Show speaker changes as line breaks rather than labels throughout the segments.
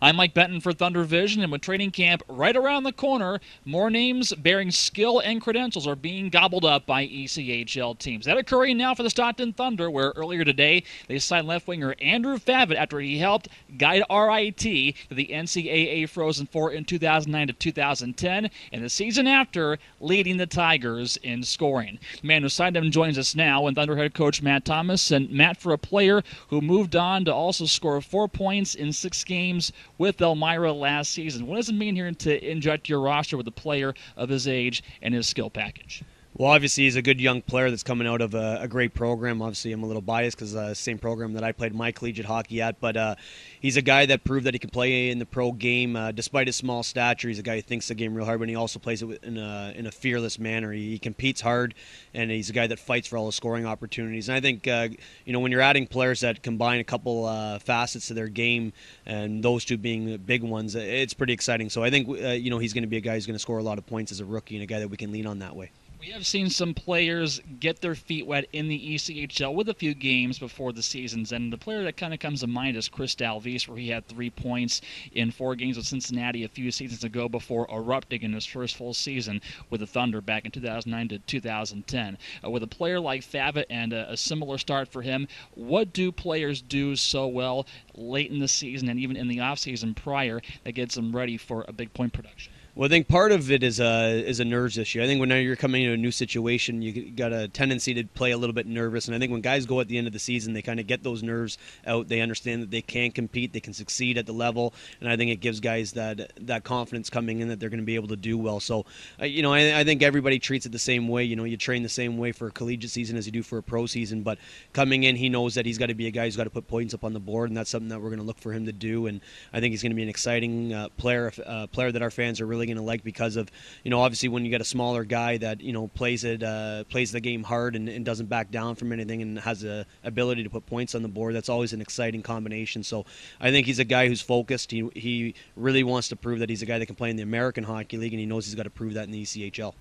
I'm Mike Benton for ThunderVision, and with training camp right around the corner, more names bearing skill and credentials are being gobbled up by ECHL teams. That occurring now for the Stockton Thunder, where earlier today they signed left winger Andrew Favot after he helped guide RIT to the NCAA Frozen Four in 2009 to 2010, and the season after leading the Tigers in scoring. The man who signed him joins us now, and Thunder head coach Matt Thomas. And Matt, for a player who moved on to also score 4 points in 6 games with Elmira last season, what does it mean here to inject your roster with a player of his age and his skill package?
Well, obviously, he's a good young player that's coming out of a great program. Obviously, I'm a little biased because same program that I played my collegiate hockey at. But he's a guy that proved that he can play in the pro game. Despite his small stature, he's a guy who thinks the game real hard, but he also plays it in a fearless manner. He competes hard, and he's a guy that fights for all his scoring opportunities. And I think, when you're adding players that combine a couple facets to their game, and those two being big ones, it's pretty exciting. So I think, he's going to be a guy who's going to score a lot of points as a rookie and a guy that we can lean on that way.
We have seen some players get their feet wet in the ECHL with a few games before the seasons, and the player that kind of comes to mind is Chris Dalvis, where he had 3 points in 4 games with Cincinnati a few seasons ago before erupting in his first full season with the Thunder back in 2009 to 2010. With a player like Favot and a similar start for him, what do players do so well late in the season and even in the offseason prior that gets them ready for a big point production?
Well, I think part of it is a nerves issue. I think when you're coming into a new situation, you got a tendency to play a little bit nervous. And I think when guys go at the end of the season, they kind of get those nerves out. They understand that they can compete, they can succeed at the level, and I think it gives guys that confidence coming in that they're going to be able to do well. So, I think everybody treats it the same way. You train the same way for a collegiate season as you do for a pro season. But coming in, he knows that he's got to be a guy who's got to put points up on the board, and that's something that we're going to look for him to do. And I think he's going to be an exciting player that our fans are really going to like because of, obviously when you get a smaller guy that, plays the game hard and doesn't back down from anything and has the ability to put points on the board, that's always an exciting combination. So I think he's a guy who's focused. He really wants to prove that he's a guy that can play in the American Hockey League, and he knows he's got to prove that in the ECHL.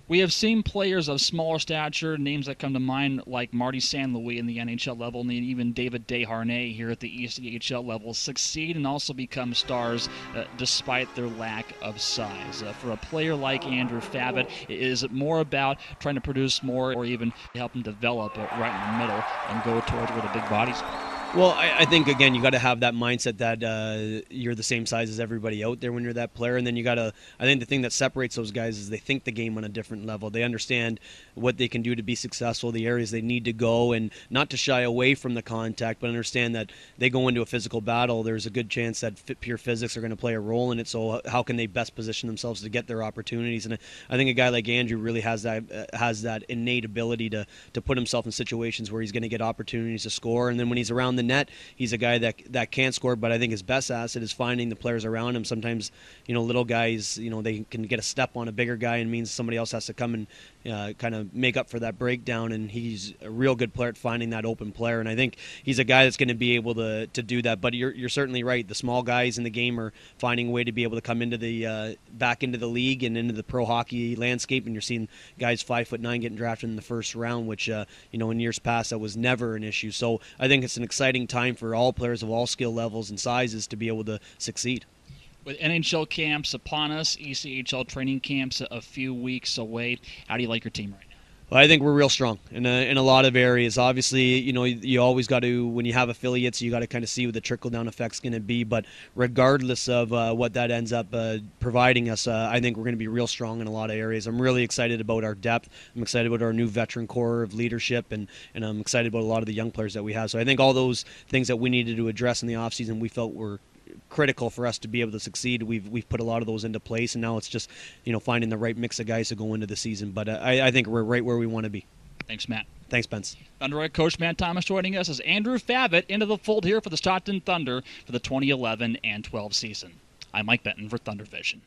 We have seen players of smaller stature, names that come to mind like Marty St. Louis in the NHL level, and even David Desharnais here at the ECHL level, succeed and also become stars despite their lack of size. For a player like Andrew Favot, is it more about trying to produce more or even help him develop right in the middle and go towards where the big bodies are?
Well, I think, again, you got to have that mindset that you're the same size as everybody out there when you're that player. And then you got to, I think the thing that separates those guys is they think the game on a different level. They understand what they can do to be successful, the areas they need to go, and not to shy away from the contact, but understand that they go into a physical battle. There's a good chance that pure physics are going to play a role in it. So how can they best position themselves to get their opportunities? And I think a guy like Andrew really has that innate ability to put himself in situations where he's going to get opportunities to score. And then when he's around the net, he's a guy that can score, but I think his best asset is finding the players around him. Sometimes, little guys, they can get a step on a bigger guy, and means somebody else has to come and kind of make up for that breakdown, and he's a real good player at finding that open player, and I think he's a guy that's going to be able to do that. But you're certainly right. The small guys in the game are finding a way to be able to come into the back into the league and into the pro hockey landscape, and you're seeing guys 5'9" getting drafted in the first round, which in years past that was never an issue. So I think it's an exciting time for all players of all skill levels and sizes to be able to succeed.
With NHL camps upon us, ECHL training camps a few weeks away, how do you like your team right now?
Well, I think we're real strong in a lot of areas. Obviously, you always got to, when you have affiliates, you got to kind of see what the trickle-down effect's going to be. But regardless of what that ends up providing us, I think we're going to be real strong in a lot of areas. I'm really excited about our depth. I'm excited about our new veteran core of leadership, and I'm excited about a lot of the young players that we have. So I think all those things that we needed to address in the offseason, we felt were critical for us to be able to succeed. We've put a lot of those into place, and now it's just finding the right mix of guys to go into the season. But I think we're right where we want to be.
Thanks, Matt.
Thanks, Pence.
Thunder head coach Matt Thomas joining us as Andrew Favot into the fold here for the Stockton Thunder for the 2011 and 12 season. I'm Mike Benton for ThunderVision.